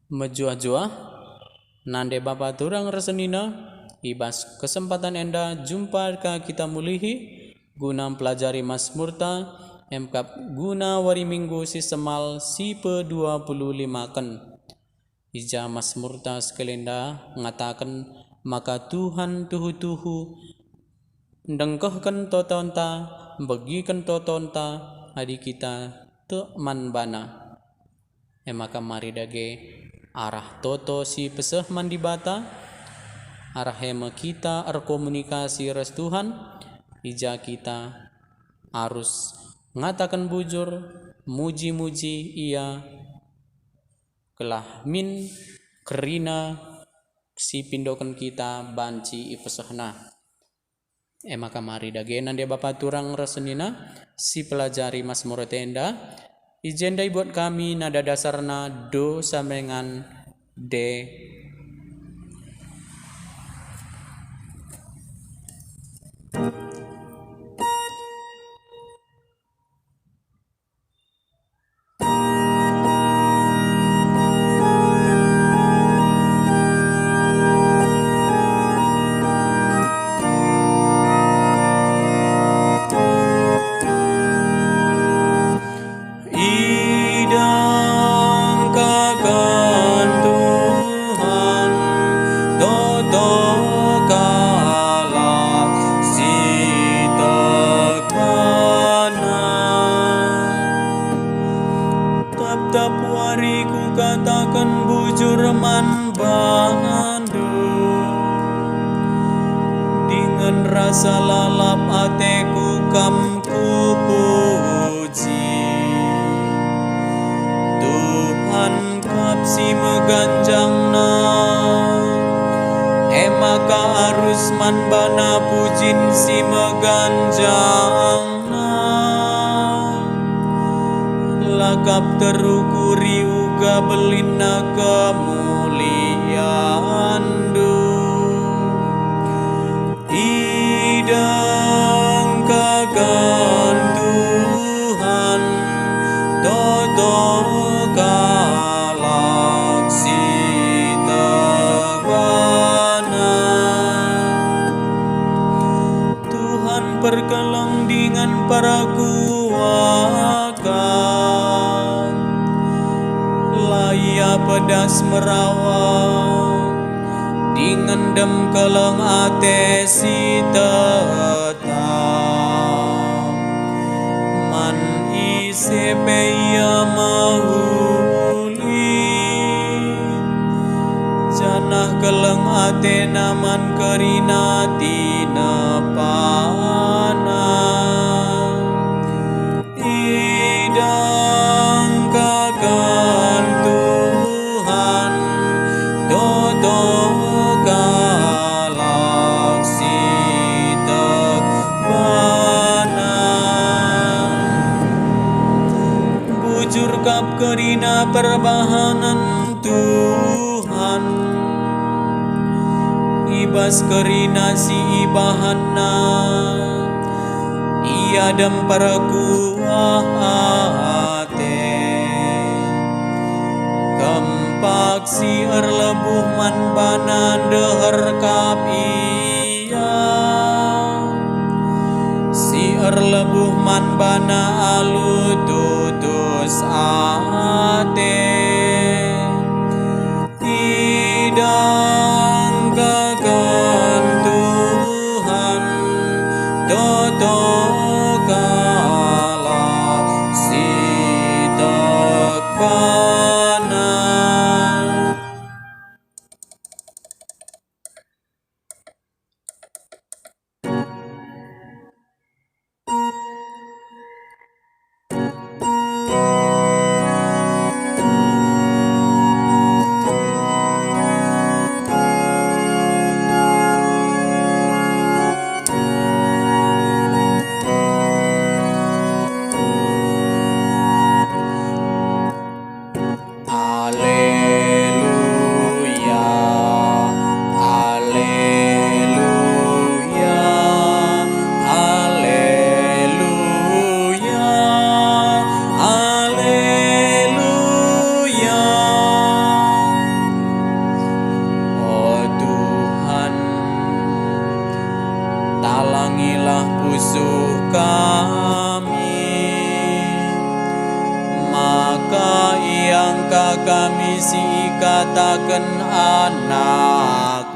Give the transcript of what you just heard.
Menjua-jua nande bapa turang resenina ibas kesempatan enda jumpa ka kita mulihi guna pelajari Mazmurta emkap guna wari minggu si semal si pe-25 ken. Ija Mazmurta sekelenda ngatakan maka Tuhan tuhu-tuhu ndengkohken totonta begiken totonta adi kita te man bana. Maka mari dage arah toto si peseh mandibata arah hema kita komunikasi res Tuhan ija kita harus ngatakan bujur muji-muji ia kelah min kerina si pindokan kita banci ipesehna. Maka mari dage nande bapa turang resenina si pelajari Mazmur tenda ijendai buat kami nada dasarna do samengan D. Rasa lalap ateku kam ku puji Tuhan kapsi meganjangna maka arus man bana pujin si meganjangna lakap terukuri uga belina kemuliaan idang kagan Tuhan toto galaksi terbana Tuhan perkelong dengan para kuakan laya pedas merawang dingendem keleng ate si tetap man ise peya mahuli janah keleng ate naman kerina tina pana idang kagan Tuhan toto galaksi terbana bujur kap kerina perbahanan Tuhan ibas kerina si ibahanna ia dempar kuahate kampak si erlebuh man bana deher kap iya si erlebuh man bana alu tutus ate idang kagan Tuhan toto galaksi terbana halangilah pusuh kami. Maka iangka kami si katakan anak